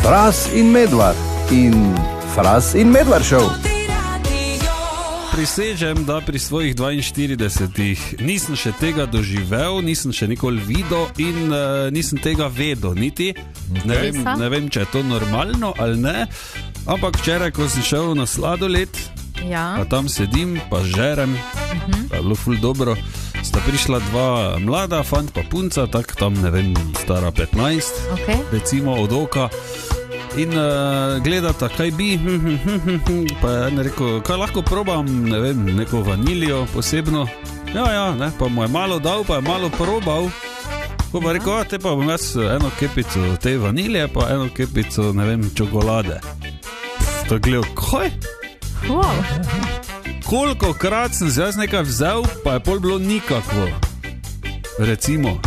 Fras in Medvard in Fras in Medvard show. Prisežem, da pri svojih 42 nisem še tega doživel, nisem še nikoli videl in nisem tega vedel niti. Ne vem, če je to normalno ali ne, ampak včeraj, ko sem šel na sladoled, pa tam sedim, pa žerem, pa je bilo ful dobro, sta prišla dva mlada, fant pa punca, tak tam, ne vem, stara 15, recimo od oka. In gledata, kaj bi, pa je rekel, kaj lahko probam, ne vem, neko vanilijo posebno. Ja, ne, pa mu je malo dal, pa je malo probal. Ko pa rekel, te pa bom jaz eno kepico te vanilije, pa eno kepico, ne vem, čokolade. To gledal, kaj? Wow. Koliko krat sem jaz nekaj vzel, pa je pol bilo nikakvo. Recimo.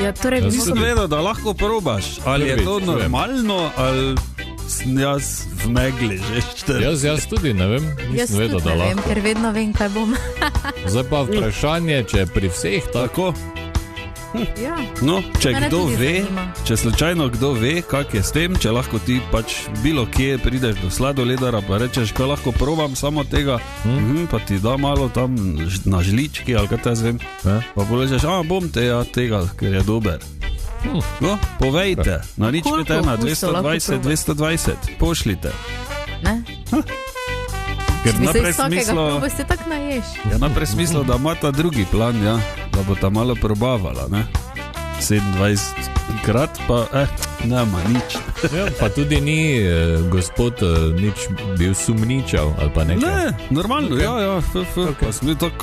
Ja, torej nisem vedel, da lahko probaš. Ali je to normalno, ali sem jaz v megli že 4. Jaz tudi ne vem, nisem vedel, da lahko. Jaz tudi ne vem, ker vedno vem, kaj bom. Zdaj pa vprašanje, če je pri vseh tako. Ja. No, če kdo ve, če slučajno kdo ve, kak je s tem, če lahko ti pač bilo kje prideš do sladoledara, pa rečeš, kaj lahko probam samo tega, pa ti da malo tam na žlički, ali kaj te zvem, pa polečeš, bom tega, ker je dober. No, povejte, na nič 5 220, pošljite. Ne? Ker naprej smislo... se tak naješ. Ja, naprej smislo, da ima ta drugi plan, ja, da bo ta malo probavala, ne? 27 krat, pa nema nič. Ja, pa tudi ni gospod nič bil sumničav, ali pa nekaj. Ne, normalno, ja.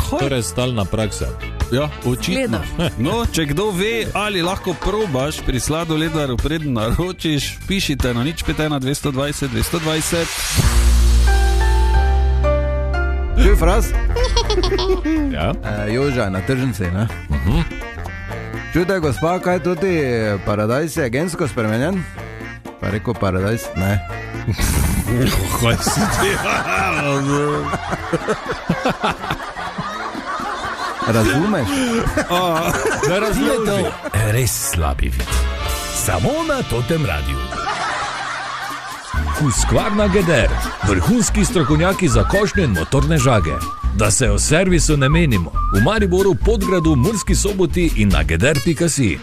Torej stalna praksa. Ja, očitno. No, če kdo ve, ali lahko probaš pri sladoledaru preden naročiš, pišite na nič 5 220. Čuj, Fras? Ja? Joža je na tržnici, ne? Čujte, gospa, kaj tudi paradajz je gensko spremenjen? Pa rekel paradajz, ne. Kaj si ti? Razumeš? Ne razumem. Res slabi vid. Samo na totem radiju. Husqvarna Geder, vrhunski strokovnjaki za košnje in motorne žage. Da se o servisu ne menimo. V Mariboru, Podgradu, Murski Soboti in na geder.si.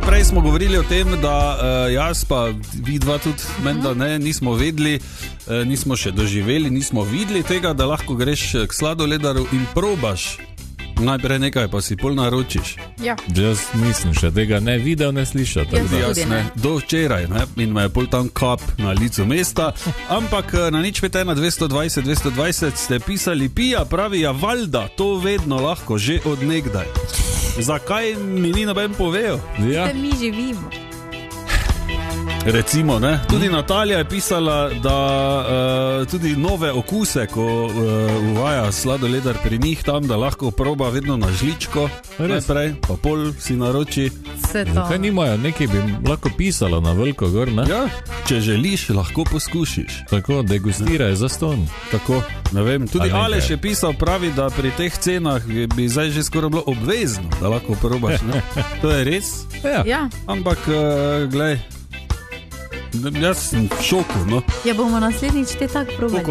Prej smo govorili o tem, da jaz pa vidva tudi menda ne, nismo vedeli, nismo še doživeli, nismo videli tega, da lahko greš k sladoledaru in probaš. Najprej nekaj, pa si pol naročiš. Ja. Jaz nisem še tega ne videl, ne slišal. Jaz ne. Do včeraj, ne? In me je pol tam kap na licu mesta. Ampak na nič 5 220 ste pisali, pija pravi, ja valjda, to vedno lahko, že od nekdaj. Zakaj mi ni noben povedal? Ja. Mi živimo. Recimo, ne? Tudi Natalija je pisala, da tudi nove okuse, ko uvaja sladoledar pri njih tam, da lahko proba vedno na žličko, najprej, pa pol si naroči. Kaj nimajo, nekaj bi lahko pisalo na veliko gor, ne? Ja, če želiš, lahko poskušiš. Tako, degustiraj za ston. Tako, ne vem, tudi Aleš je pisal, pravi, da pri teh cenah bi zdaj že skoraj bilo obvezno, da lahko probaš, ne? To je res? Ja. Ampak, glej, jaz sem v šoku, no. Ja, bomo naslednjič te tak probali.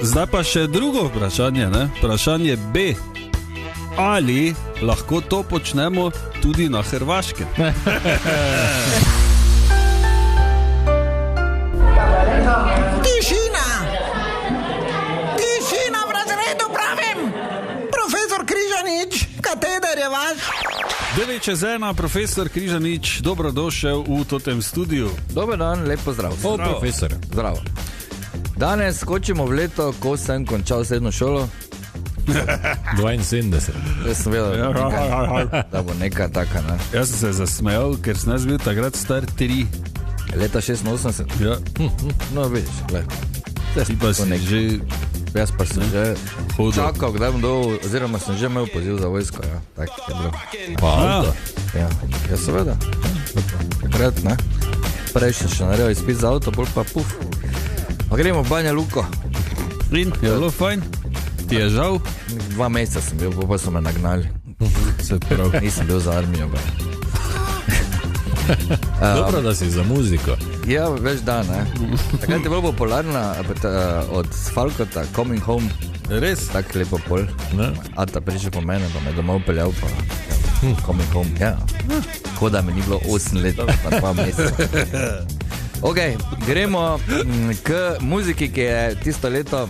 Zdaj pa še drugo vprašanje, ne? Vprašanje B. Ali lahko to počnemo tudi na Hrvaškem? Tišina! Tišina v razredu, pravim! Profesor Križanič, kateder je vaš? 9:1, profesor Križanič, dobrodošel v totem studiu. Dober dan, lep pozdrav. Profesor. Zdravo. Danes skočimo v leto, ko sem končal srednjo šolo. 72. Jaz sem vedel, da bo nekaj taka, ne. Jaz sem se zasmejal, ker sem jaz bil takrat star 3. Leta 86. Ja. No, vidiš, gled. Ti pa si že... Jaz pa sem že čakal, kdaj bom dol, oziroma sem že imel poziv za vojsko, ja. Tak je bilo. Pa avto. Ja, seveda. Takrat, ne. Prej še naredil izpit za avto, bolj pa puf. Pa gremo v Banja Luko. In, je bilo fajn? Ti je žal? 2 meseca sem bil, pa so me nagnali. Se prav. Nisem bil za armijo, Dobro, da si za muziko. Ja, veš da, ne. Takrat je bolj popularna od Falkota, Coming Home. Res? Tak lepo pol. A ta prišel po mene, pa me domov peljal, pa Coming Home, ja. Ko da mi ni bilo 8 let, pa 2 meseca. Ok, gremo k muziki, ki je tisto leto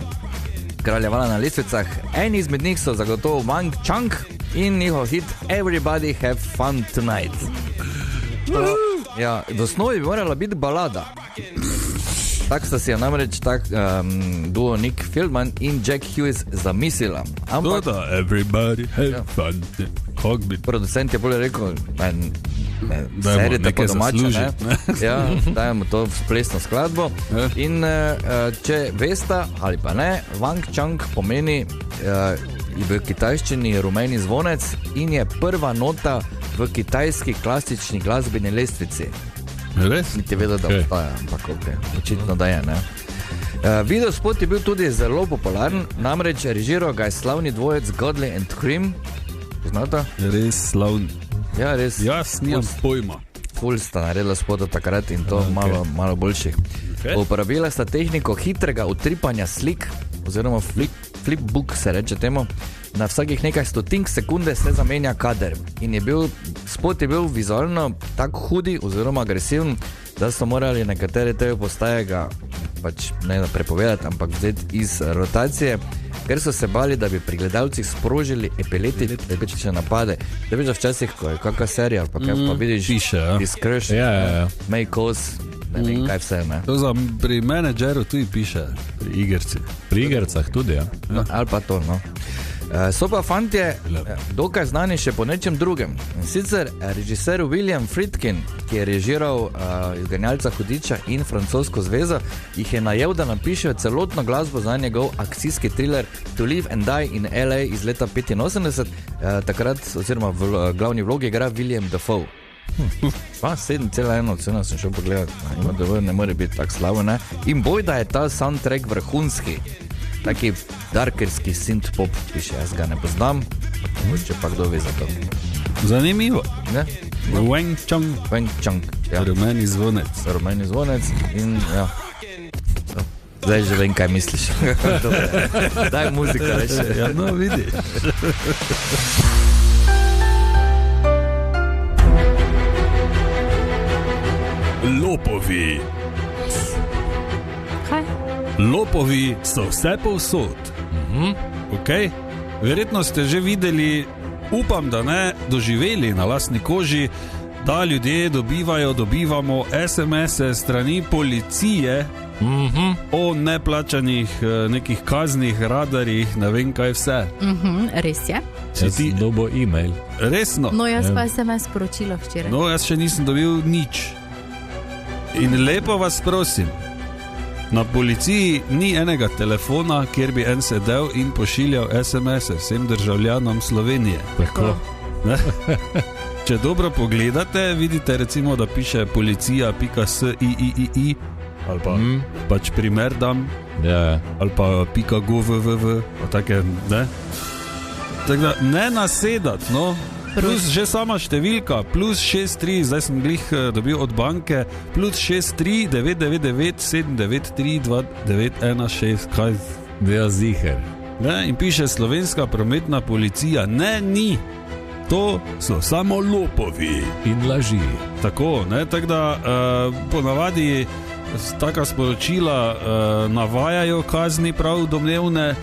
kraljevala na lestvicah. En izmed njih so zagotovo Wang Chung in njihov hit Everybody Have Fun Tonight. Ja, v osnovi bi morala biti balada. Tak sta si jo namreč duo Nick Feldman in Jack Hughes zamislila. Ampak everybody have fun. Kak bi? Producent je bolj rekel, serite po domače, ne? Ja, dajemo to v plesno skladbo. In če veste ali pa ne, Wang Chung pomeni v kitajščini rumeni zvonec in je prva nota v kitajski klasični glasbeni lestvici. Res? Niti vedel, da obstaja, ampak očitno da je, ne. Videospot je bil tudi zelo popularen, namreč režiral ga je slavni dvojec Godley and Cream. Poznate? Res slavni. Ja, res. Jaz nimam pojma. Ful sta naredila spota takrat in to malo boljših. Uporabila sta tehniko hitrega utripanja slik, oziroma flipbook se reče temu. Na vsakih nekaj stotink sekunde se zamenja kader. In spot je bil vizualno tako hudi oziroma agresiven, da so morali nekatere TV postaje ga pač ne prepovedati, ampak vzeti iz rotacije, ker so se bali, da bi pri gledalcih sprožili epileptične napade. Da veš, da včasih, ko je kakva serija, pa vidiš Discretion, May Cause, ne vem kaj vse, ne. To pri menedžeru tudi piše, pri igrci. Pri igrcah tudi, ja. No, ali pa to, no. So pa fantje dokaj znani še po nečem drugem. In sicer režiser William Friedkin, ki je režiral Izganjalca hudiča in Francosko zvezo, jih je najel, da napišejo celotno glasbo za njegov akcijski thriller To Live and Die in LA iz leta 85. Takrat, oziroma v glavni vlogi igra William Dafoe. 7,1 ocena sem šel pogledati. Ne more biti tak slavo, ne? In boj, da je ta soundtrack vrhunski. Taki darkerski synth-pop, piše, jaz ga ne poznam, če pa kdo ve za to. Zanimivo. Ne? Wang Chung. Wang Chung, ja. Rumeni zvonec. Rumeni zvonec in ja. Zdaj že vem, kaj misliš. Daj muzika, reče. Ja, no, vidiš. Lopovi. Kaj? Lopovi so vse povsod. Okay? Verjetno ste že videli, upam, da ne, doživeli na lastni koži, da ljudje dobivamo SMS-e strani policije o neplačanih nekih kaznih, radarjih, ne vem kaj vse. Res je. Jaz dobo e-mail. Resno? No, jaz pa SMS sporočilo včeraj. No, jaz še nisem dobil nič. In lepo vas prosim, na policiji ni enega telefona, kjer bi en sedel in pošiljal SMS-e vsem državljanom Slovenije. Tako. Če dobro pogledate, vidite recimo, da piše policija.si ali pa pač primer dam, ali pa .gov, pa take, ne? Tako da ne nasedati, no. Plus že sama številka, plus 63, zdaj sem glih dobil od banke, plus 63 999 793 2916, kaj? Ja, ziher. Ne? In piše Slovenska prometna policija. Ne, ni. To so samo lopovi. In laži. Tako, ne? Tako da ponavadi taka sporočila navajajo kazni prav domnevne,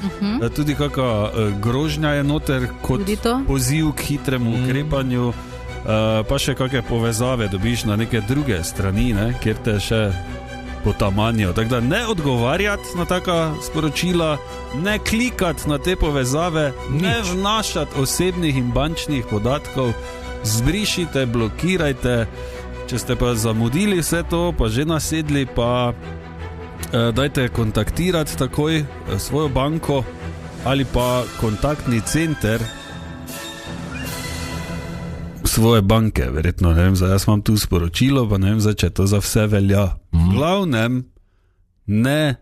tudi kakva grožnja je noter kot poziv k hitremu ukrepanju, pa še kakve povezave dobiš na neke druge strani, ne, kjer te še potamanjajo. Tako da ne odgovarjati na taka sporočila, ne klikati na te povezave, ne vnašati osebnih in bančnih podatkov, zbrišite, blokirajte. Če ste pa zamudili vse to, pa že nasedli, pa dajte kontaktirati takoj svojo banko ali pa kontaktni center svoje banke, verjetno, ne vem, jaz imam tu sporočilo, pa ne vem, če to za vse velja. Glavnem, ne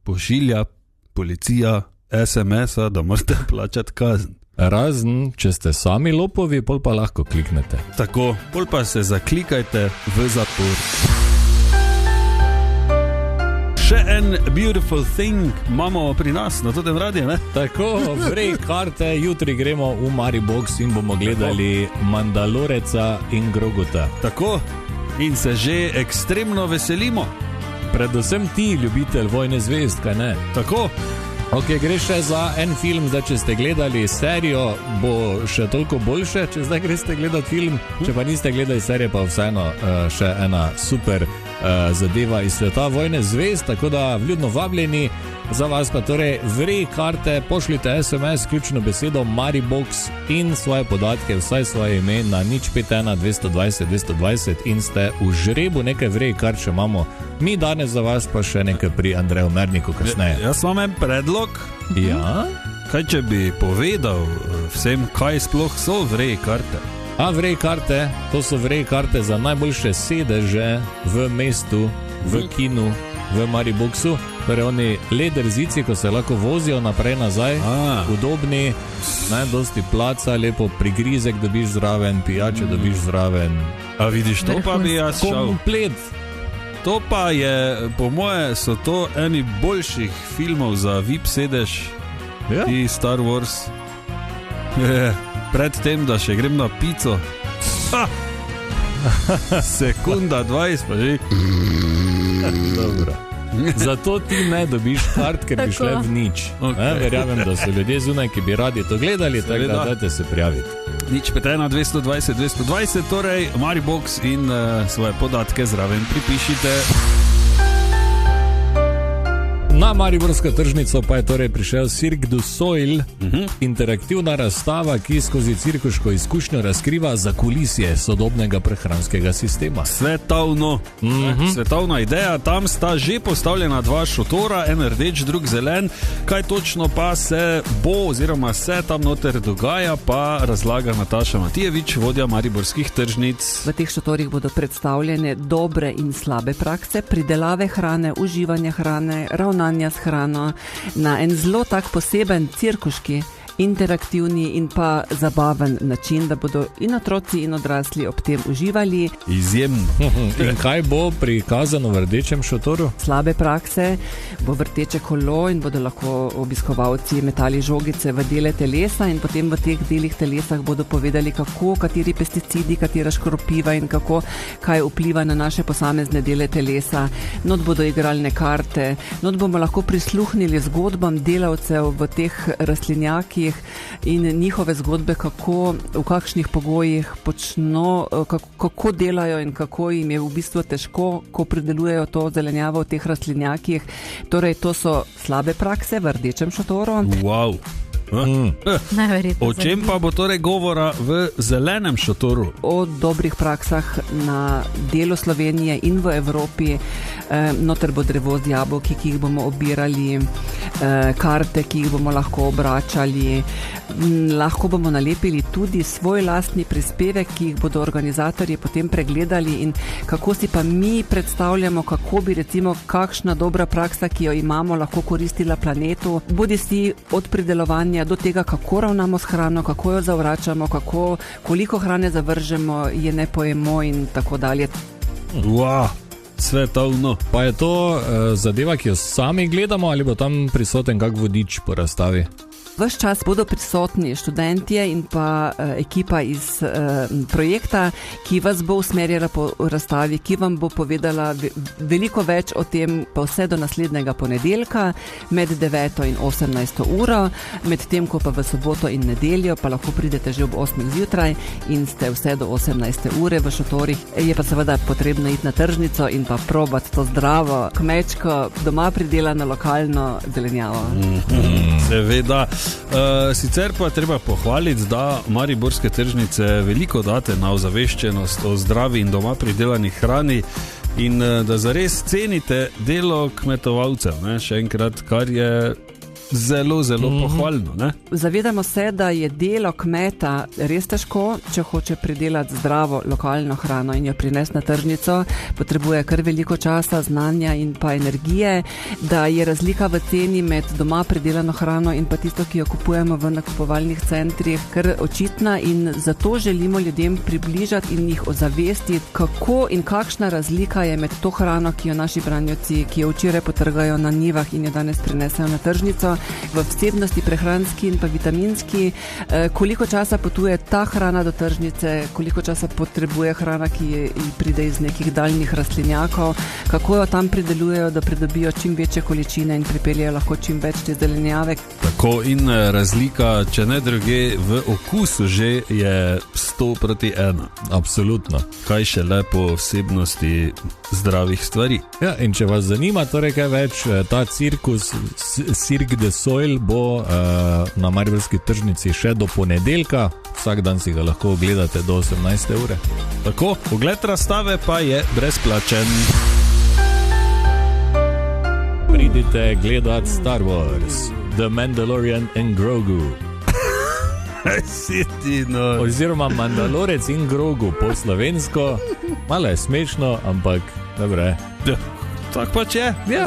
pošilja policija SMS-a, da morate plačati kazen. Razen, če ste sami lopovi, pol pa lahko kliknete. Tako, pol pa se zaklikajte v zapor. Še en beautiful thing imamo pri nas na tem radiju, ne? Tako, vrej karte, jutri gremo v Maribox in bomo gledali Mandaloreca in Grogota. Tako, in se že ekstremno veselimo. Predvsem ti, ljubitelj Vojne zvezd, kaj ne? Tako. Ok, gre še za en film, zdaj če ste gledali serijo, bo še toliko boljše, če zdaj greste gledati film, če pa niste gledali serije, pa vseeno še ena super zadeva iz sveta Vojne zvezd, tako da vljudno vabljeni. Za vas pa torej vrej karte, pošljite SMS, ključno besedo Maribox in svoje podatke, vsaj svoje ime na 051 220 220 in ste v žrebu nekaj vrej kart, še imamo mi danes za vas, pa še nekaj pri Andreju Merniku kasneje. Jaz imam en predlog. Ja? Kaj če bi povedal vsem, kaj sploh so vrej karte? A vrej karte, to so vrej karte za najboljše sedeže v mestu, v kinu, v Mariboxu. Torej oni lederzici, ko se lahko vozijo naprej nazaj, udobni, dosti placa, lepo prigrizek dobiš zraven, pijače dobiš zraven. A vidiš, to pa bi jaz šel. Komplet. To pa je, po moje, so to eni boljših filmov za VIP sedež, i Star Wars. Pred tem, da še grem na pico. Sekunda 20, pa že. Dobro. Zato ti ne dobiš kart, ker bi šle v nič. Verjamem, da so ljudje zunaj, ki bi radi to gledali, tako da dajte se prijaviti. 051 220 220, torej Maribox in svoje podatke zraven pripišite. Na mariborsko tržnico pa je torej prišel Cirque du Soleil, interaktivna razstava, ki skozi cirkuško izkušnjo razkriva zakulisje sodobnega prehranskega sistema. Svetovno. Svetovna ideja, tam sta že postavljena dva šotora, en rdeč, drug zelen. Kaj točno pa se bo oziroma se tam noter dogaja, pa razlaga Nataša Matijevič, vodja mariborskih tržnic. V teh šotorih bodo predstavljene dobre in slabe prakse, pridelave hrane, uživanja hrane, ravnanja s hrano na en zelo tak poseben cirkuški, interaktivni in pa zabaven način, da bodo in otroci in odrasli ob tem uživali. Izjemno. In kaj bo prikazano v rdečem šotoru? Slabe prakse, bo vrteče kolo in bodo lahko obiskovalci metali žogice v dele telesa in potem v teh delih telesah bodo povedali, kako, kateri pesticidi, katera škropiva in kako, kaj vpliva na naše posamezne dele telesa. Not bodo igralne karte, not bomo lahko prisluhnili zgodbam delavcev v teh rastlinjakih in njihove zgodbe, kako, v kakšnih pogojih počno, kako delajo in kako jim je v bistvu težko, ko pridelujejo to zelenjavo v teh rastlinjakih. Torej, to so slabe prakse v rdečem šotoru. Wow. O čem pa bo torej govora v zelenem šotoru? O dobrih praksah na delu Slovenije in v Evropi. Noter bo drevo z jabolki, ki jih bomo obirali, karte, ki jih bomo lahko obračali. Lahko bomo nalepili tudi svoj lastni prispevek, ki jih bodo organizatorji potem pregledali in kako si pa mi predstavljamo, kako bi recimo kakšna dobra praksa, ki jo imamo, lahko koristila planetu. Bodi si od pridelovanja do tega, kako ravnamo s hrano, kako jo zavračamo, koliko hrane zavržemo, je ne pojemo in tako dalje. Wow. Svetovno. Pa je to zadeva, ki jo sami gledamo, ali bo tam prisoten kak vodič po razstavi? Ves čas bodo prisotni študentje in pa ekipa iz projekta, ki vas bo usmerjala po razstavi, ki vam bo povedala veliko več o tem, pa vse do naslednjega ponedeljka med 9 in 18 uro, med tem, ko pa v soboto in nedeljo pa lahko pridete že ob 8 zjutraj in ste vse do 18 ure v šotorih. Je pa seveda potrebno iti na tržnico in pa probati to zdravo, kmečko, doma pridelano, lokalno zelenjavo. Seveda. Sicer pa treba pohvaliti, da mariborske tržnice veliko date na ozaveščenost o zdravi in doma pridelani hrani in da zares cenite delo kmetovalcev. Še enkrat, kar je zelo, zelo pohvalno. Ne? Zavedamo se, da je delo kmeta res težko, če hoče pridelati zdravo lokalno hrano in jo prinesti na tržnico, potrebuje kar veliko časa, znanja in pa energije, da je razlika v ceni med doma pridelano hrano in pa tisto, ki jo kupujemo v nakupovalnih centrih, kar očitna, in zato želimo ljudem približati in jih ozavestiti, kako in kakšna razlika je med to hrano, ki jo naši branjevci, ki jo včeraj potrgajo na njivah in jo danes prinesejo na tržnico, v vsebnosti prehranski in pa vitaminski, koliko časa potuje ta hrana do tržnice, koliko časa potrebuje hrana, ki pride iz nekih daljnih rastlinjakov, kako jo tam pridelujejo, da pridobijo čim večje količine in pripeljejo lahko čim več te zelenjave. Tako, in razlika, če ne druge, v okusu že je 100:1. Absolutno. Kaj šele po vsebnosti zdravih stvari. Ja, in če vas zanima torej kaj več, ta cirkus Cirque du Soleil bo na mariborski tržnici še do ponedeljka. Vsak dan si ga lahko ogledate do 18. ure. Tako, ogled razstave pa je brezplačen. Pridite gledat Star Wars, The Mandalorian and Grogu. Sitino. Oziroma Mandalorec in Grogu po slovensko. Malo je smešno, ampak dobre. Ja, tak pač je. Ja,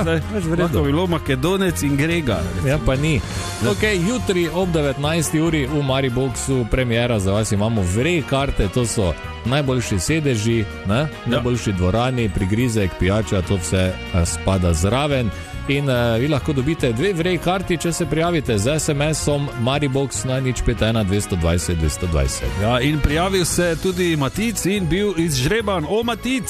lahko bilo Makedonec in Grega. Ja, pa ni. Ok, jutri ob 19. uri v Mariboxu premiera za vas, imamo vrej karte, to so najboljši sedeži, najboljši dvorani, prigrizek, pijača, to vse spada zraven. In vi lahko dobite 2 vrej karti, če se prijavite z SMS-om Maribox na 051 220 220. Ja, in prijavil se tudi Matic in bil izžreban. O, Matic!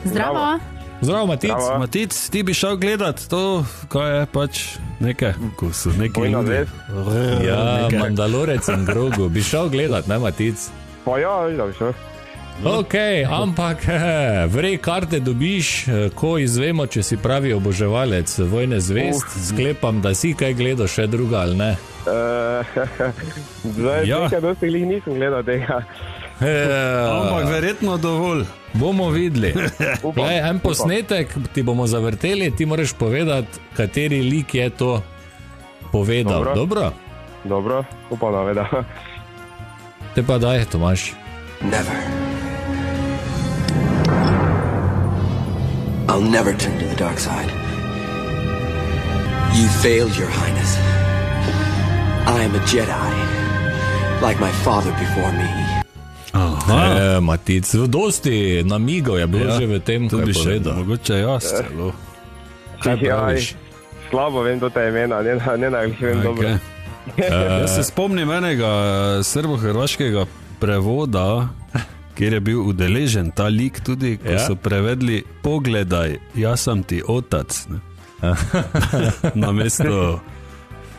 Zdravo. Zdravo, Matic. Matic, ti bi šel gledat to, kaj je pač nekaj, ko so neki ljudi. Ja, Mandalorec in Grogu. Bi šel gledat, ne, Matic? Pa ja, da bi šel. Ok, ampak vrej karte dobiš, ko izvemo, če si pravi oboževalec Vojne zvezd. Sklepam, da si kaj gledal še druga, ali ne? Zdaj, nekaj dosti glih nisem gledal tega. Ampak verjetno dovolj. Bomo videli. En posnetek ti bomo zavrteli, ti moraš povedati, kateri lik je to povedal. Dobro? Dobro, upam, da veda. Te pa daj, Tomaž. Never. I'll never turn to the dark side. You failed, Your Highness. I am a Jedi, like my father before me. Aha. Matic, dosti namigov je bilo že v tem, kaj je povedal. Mogoče jaz celo. Kaj praviš? Slabo vem do ta imena, ne vem dobro. Jaz se spomnim enega srbo-hrvaškega prevoda, kjer je bil udeležen ta lik tudi, ko so prevedli pogledaj, jaz sem ti otac. Namesto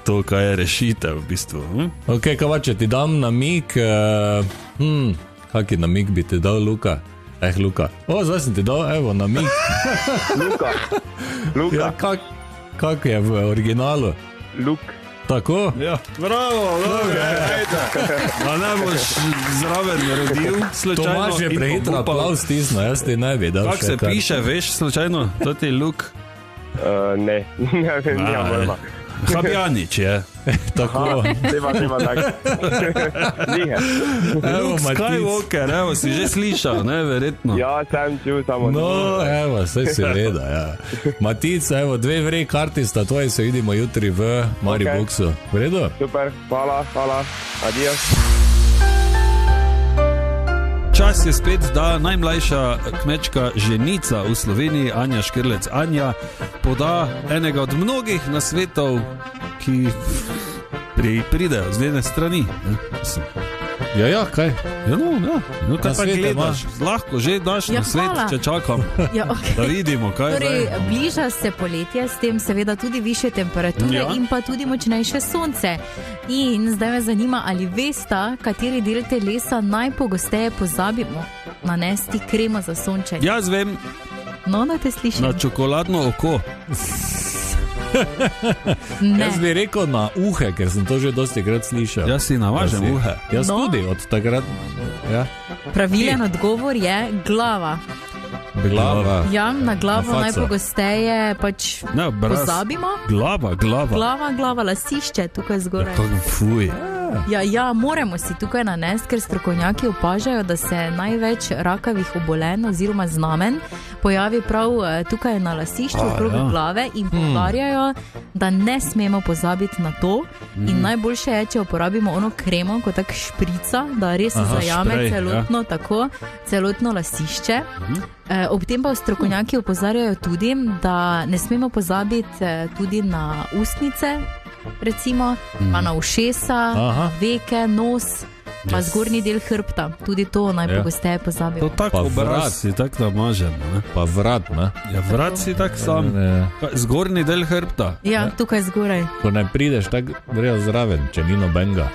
to, kaj je rešitev v bistvu. Ok, kaj če ti dam namig, kaki namig bi ti dal, Luka? Luka. Zdaj sem ti dal, evo, namig. Luka. Ja, kak je v originalu? Luka. Tako? Ja, bravo, a ne boš zraven rodil slučajno. Tomaž je prehitro aplauz stisno, jaz ti ne bi dal še. Kak se piše, veš slučajno, to ti je Luk? Ne, nijam pojma. Habjanič je. Tako. Tema tak. Luke Skywalker, evo, si že slišal, ne, verjetno. Ja, sem čul, samo. No, evo, vse si veda, ja. Matic, evo, 2 vrej karti sta tvoje, se vidimo jutri v Mariboxu. V redu? Super, hvala, adios. Čas je spet, da najmlajša kmečka ženica v Sloveniji, Anja Škrlec Anja, poda enega od mnogih nasvetov, ki pridejo z njene strani. Ja, kaj? No, kaj pa gledaš? Lahko že daš na svet, če čakam, da vidimo, kaj torej, bliža se poletje, s tem seveda tudi više temperature in pa tudi močnejše sonce. In zdaj me zanima, ali veste, kateri del telesa najpogosteje pozabimo nanesti kremo za sončenje? Jaz vem. No, da te slišim. Na čokoladno oko. Jaz bi rekel na uhe, ker sem to že dosti krat slišal. Jaz si navažem uhe. Jaz tudi od takrat. Ja. Pravilen odgovor je glava. Glava. Ja, na glavo Na faco. najpogosteje pač pozabimo. Glava, lasišče tukaj zgoraj. Fuj. Ja, moramo si tukaj nanesti, ker strokovnjaki opažajo, da se največ rakavih obolenj oziroma znamen pojavi prav tukaj na lasišču okrog glave in poudarjajo, da ne smemo pozabiti na to. In najboljše je, če uporabimo ono kremo kot tak šprica, da res zajame šprej, celotno, celotno lasišče. Ob tem pa strokovnjaki opozarjajo tudi, da ne smemo pozabiti tudi na ustnice, recimo, pa na ušesa, veke, nos, pa zgornji del hrbta. Tudi to najpogosteje pozabimo. To tako obraz si tako namažen, ne? Pa vrat, ne? Ja, vrat si tako sam. Zgornji del hrbta. Ja, tukaj zgoraj. Ko ne prideš, tako grejo zraven, če ni nobenega.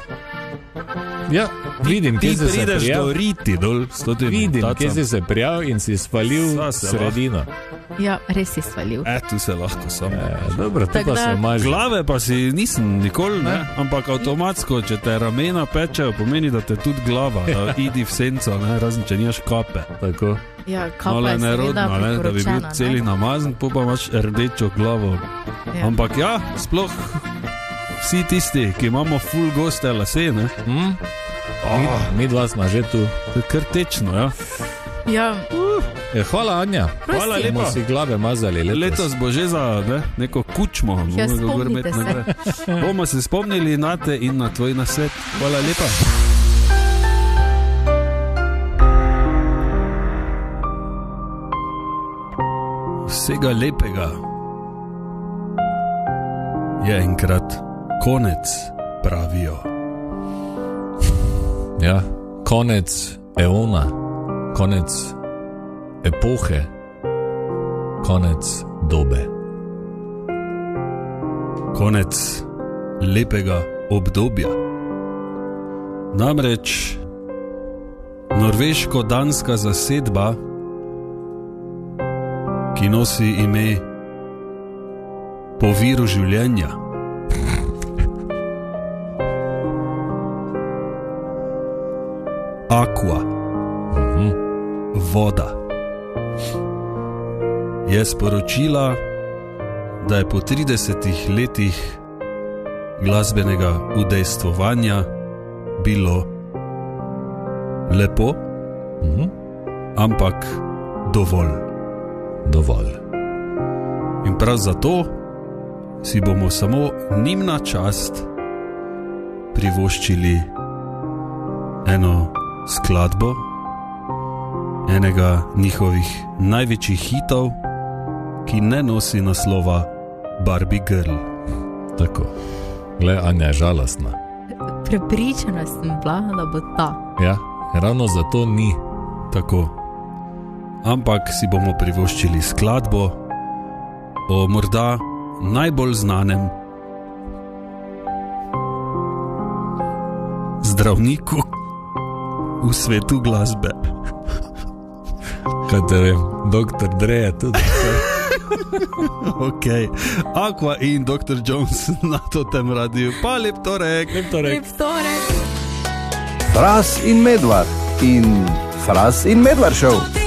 Ja, vidim, kje si se prijavil. Ti prideš do riti dol. Vidim, kje si se prijavil in si spalil sredino. Ja, res si svalil. Tu se lahko sam. Dobro, to pa se maži. Glave pa si nisem nikoli, ne? Ampak avtomatsko, če te ramena pečejo, pomeni, da te tudi glava, da idi v senco, ne? Razen, če nimaš kape. Tako. Ja, kapa je seveda priporočena. Da bi bil celi namazan, pa imaš rdečo glavo. Ja. Ampak ja, sploh vsi tisti, ki imamo full goste lase, ne? Mi dva smo že tu. To je kar tečno, ja. Ja. Hvala, Anja. Hvala lepa. Bomo si glave mazali Letos bo že za neko kučmo. Ja, spomnite se. Bomo se spomnili na te in na tvoj nasvet. Hvala lepa. Vsega lepega je enkrat konec, pravijo. Ja, konec eona, konec epohe, konec dobe. Konec lepega obdobja. Namreč norveško-danska zasedba, ki nosi ime po viru življenja, Aqua, voda, je sporočila, da je po 30 letih glasbenega udejstvovanja bilo lepo, ampak dovolj. In prav zato si bomo samo njim na čast privoščili eno skladbo enega njihovih največjih hitov, ki ne nosi naslova Barbie Girl. Tako. Gle, Anja je žalostna. Prepričana sem bila, da bo ta. Ja, ravno zato ni. Tako. Ampak si bomo privoščili skladbo o morda najbolj znanem zdravniku v svetu glasbe. Kaj te vem, Dr. Dre je tudi. Ok, Aqua in Dr. Jones na Totem Radiu. Pa lep torek. Lep torek. Fras in Medvard in Fras in Medvard show.